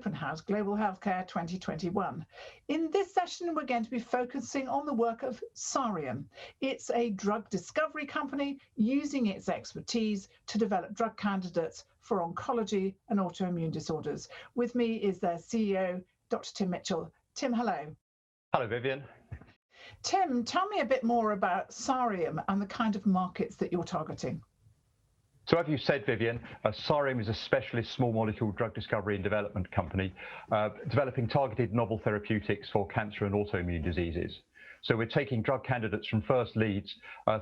Open House Global Healthcare 2021. In this session, we're going to be focusing on the work of Sareum. It's a drug discovery company using its expertise to develop drug candidates for oncology and autoimmune disorders. With me is their CEO, Dr. Tim Mitchell. Tim, hello. Hello, Vivienne. Tim, tell me a bit more about Sareum and the kind of markets that you're targeting. So as you said, Vivienne, Sareum is a specialist small molecule drug discovery and development company developing targeted novel therapeutics for cancer and autoimmune diseases. So we're taking drug candidates from first leads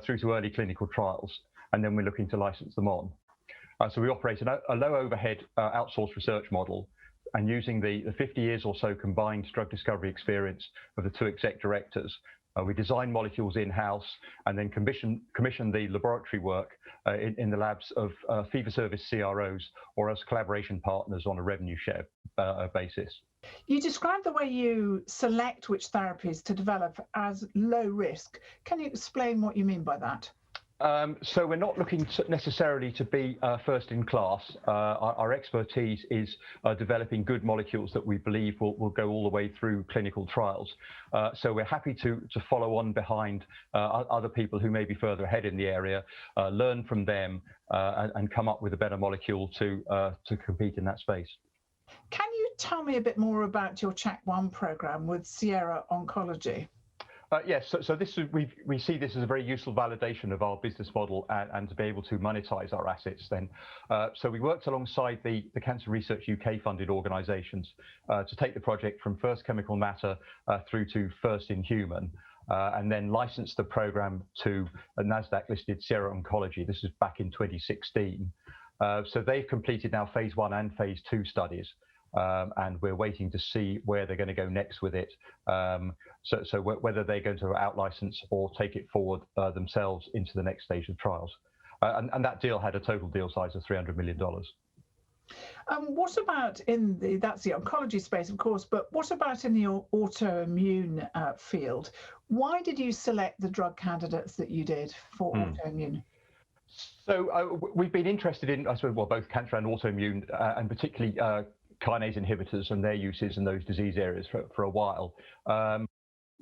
through to early clinical trials, and then we're looking to license them on. So we operate a low overhead outsourced research model, and using the 50 years or so combined drug discovery experience of the two exec directors, we design molecules in-house and then commission the laboratory work in the labs of fee-for-service CROs or as collaboration partners on a revenue share basis. You described the way you select which therapies to develop as low risk. Can you explain what you mean by that? So we're not looking necessarily to be first in class. Our expertise is developing good molecules that we believe will go all the way through clinical trials. So we're happy to follow on behind other people who may be further ahead in the area, learn from them, and come up with a better molecule to compete in that space. Can you tell me a bit more about your CHAC1 program with Sierra Oncology? Yes, so this is, we see this as a very useful validation of our business model and to be able to monetize our assets then. So we worked alongside the Cancer Research UK funded organisations to take the project from first chemical matter through to first in human, and then licensed the program to a NASDAQ listed Sierra Oncology. This is back in 2016. So they've completed now phase 1 and phase 2 studies. And we're waiting to see where they're going to go next with it. So whether they're going to out-license or take it forward themselves into the next stage of trials. And that deal had a total deal size of $300 million. What about that's the oncology space, of course, but what about in the autoimmune field? Why did you select the drug candidates that you did for autoimmune? So we've been interested in, I suppose, well, both cancer and autoimmune, and particularly kinase inhibitors and their uses in those disease areas for a while.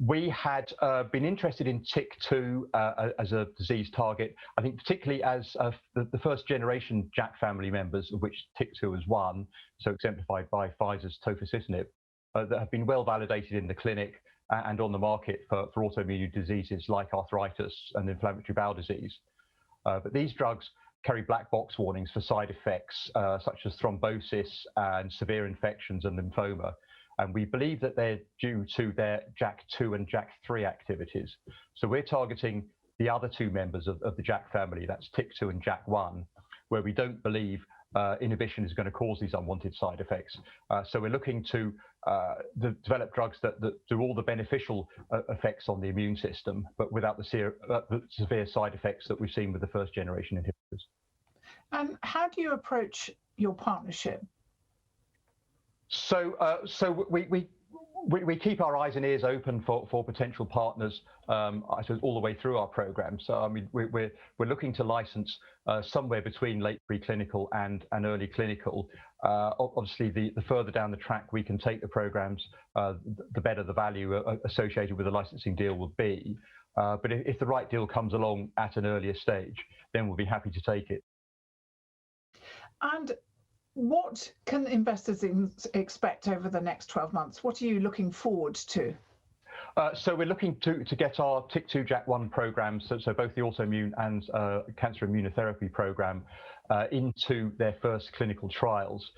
We had been interested in TYK2 as a disease target, I think particularly as the first generation JAK family members, of which TYK2 was one, so exemplified by Pfizer's tofacitinib, that have been well validated in the clinic and on the market for autoimmune diseases like arthritis and inflammatory bowel disease. But these drugs carry black box warnings for side effects such as thrombosis and severe infections and lymphoma. And we believe that they're due to their JAK2 and JAK3 activities. So we're targeting the other two members of the JAK family, that's TYK2 and JAK1, where we don't believe inhibition is going to cause these unwanted side effects. So we're looking to develop drugs that do all the beneficial effects on the immune system, but without the severe side effects that we've seen with the first generation inhibitors. And how do you approach your partnership? So we keep our eyes and ears open for potential partners, I suppose, all the way through our program. So I mean, we're looking to license somewhere between late preclinical and early clinical. Obviously, the further down the track we can take the programs, the better the value associated with the licensing deal will be. But if the right deal comes along at an earlier stage, then we'll be happy to take it. And what can investors expect over the next 12 months? What are you looking forward to? So we're looking to get our TYK2 JAK1 programs, so both the autoimmune and cancer immunotherapy program, into their first clinical trials.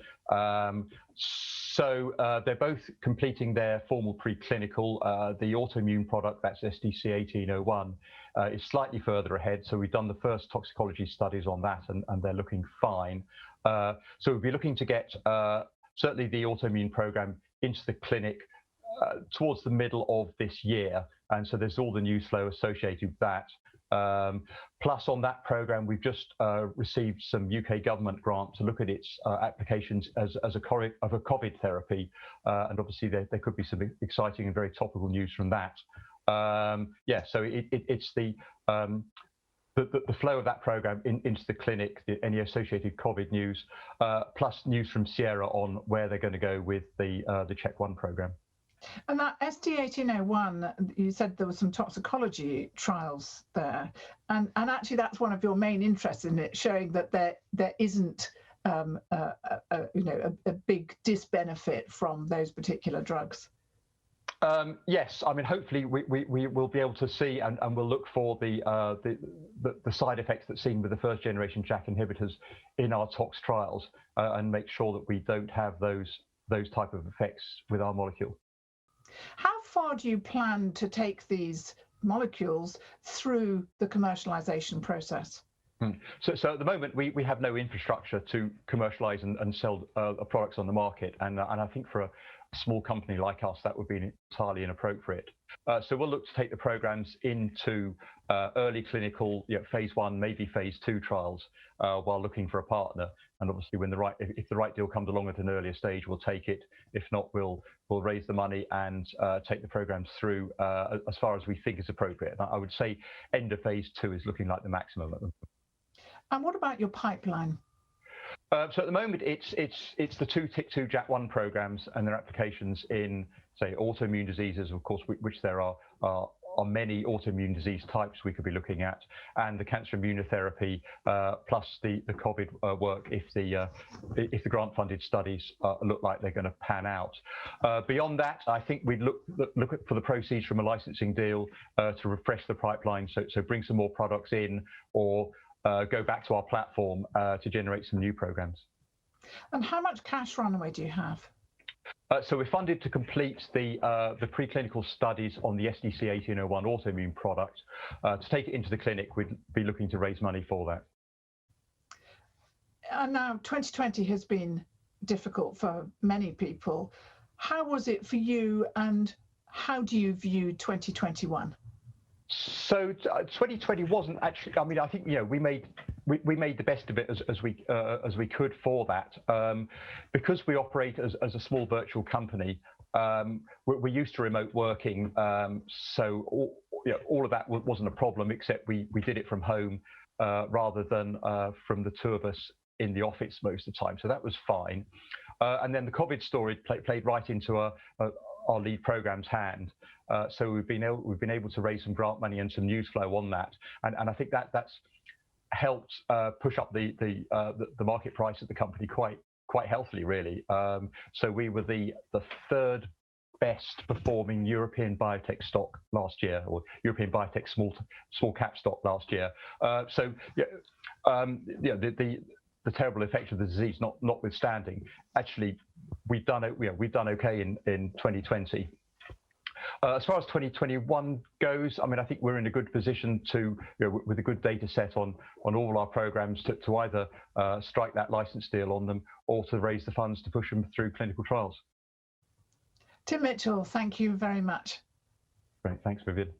So they're both completing their formal preclinical. The autoimmune product, that's SDC-1801, is slightly further ahead. So we've done the first toxicology studies on that, and they're looking fine. So we'll be looking to get certainly the autoimmune program into the clinic towards the middle of this year. And so there's all the news flow associated with that. Plus on that program, we've just received some UK government grant to look at its applications as a COVID therapy. And obviously there could be some exciting and very topical news from that. Yeah, so it's the the flow of that program into the clinic, any associated COVID news, plus news from Sierra on where they're going to go with the CHEK1 program. And that SD1801, you said there were some toxicology trials there, and actually that's one of your main interests in it, showing that there isn't a big disbenefit from those particular drugs. Yes, I mean, hopefully we will be able to see and we'll look for the side effects that's seen with the first generation JAK inhibitors in our tox trials, and make sure that we don't have those type of effects with our molecule. How far do you plan to take these molecules through the commercialization process? So at the moment, we have no infrastructure to commercialize and sell products on the market, and I think for a small company like us, that would be entirely inappropriate. So we'll look to take the programs into early clinical, phase 1, maybe phase 2 trials, while looking for a partner. And obviously, if the right deal comes along at an earlier stage, we'll take it. If not, we'll raise the money and take the programs through as far as we think is appropriate. I would say end of phase 2 is looking like the maximum at them. And what about your pipeline? So at the moment, it's the 2 TYK2 JAK1 programs and their applications in, say, autoimmune diseases, of course, which there are many autoimmune disease types we could be looking at, and the cancer immunotherapy, plus the COVID work if the grant-funded studies look like they're going to pan out. Beyond that, I think we'd look for the proceeds from a licensing deal to refresh the pipeline, so bring some more products in, or go back to our platform to generate some new programs. And how much cash runway do you have? So we're funded to complete the preclinical studies on the SDC1801 autoimmune product. To take it into the clinic, we'd be looking to raise money for that. And now 2020 has been difficult for many people. How was it for you, and how do you view 2021? So 2020 wasn't actually. I mean, I think we made the best of it as we could for that, because we operate as a small virtual company. We're used to remote working, so all of that wasn't a problem, except we did it from home rather than from the two of us in the office most of the time. So that was fine. And then the COVID story played right into our lead program's hand. So we've been able to raise some grant money and some news flow on that, and I think that's helped push up the market price of the company quite healthily, really. So we were the third best performing European biotech stock last year, or European biotech small cap stock last year. The terrible effects of the disease notwithstanding, actually we've done okay in 2020. As far as 2021 goes, I mean, I think we're in a good position to, with a good data set on all our programs, to either strike that license deal on them, or to raise the funds to push them through clinical trials. Tim Mitchell, thank you very much. Great, thanks, Vivienne.